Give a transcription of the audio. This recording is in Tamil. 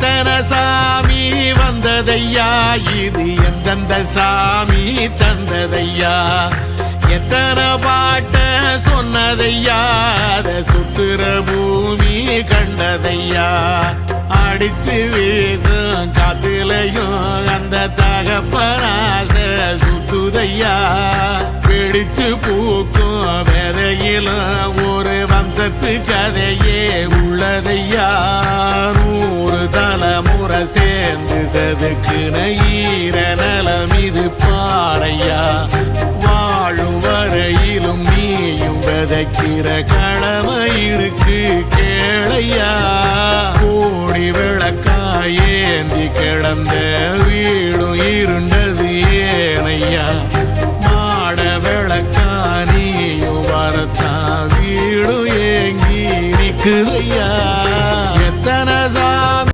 எத்தனை சாமி வந்ததையா, இது எந்தெந்த சாமி தந்ததையா, எத்தனை பாட்ட சொன்னதையா, அத சுத்துற பூமி கண்டதையா, அடிச்சு வீசும் காத்துலையும் அந்த தகப்பனாச சுத்துதையா, பிடிச்சு பூக்கும் விதையிலும் ஒரு வம்சத்து கதையே உள்ளதையா, 100 தலைமுறை சேர்ந்து செதுக்குன ஈர நலம் இது பாறையா, வாழும் வரையிலும் நீயும் விதைக்கிற கடமை இருக்கு கேளையா, கோடி விளக்காயேந்தி கிடந்த வீடும் இருண்டது ஏனையா, மாட விளக்கா நீயும் வரத்தா வீடும் ஏங்கி நிக்குதையா.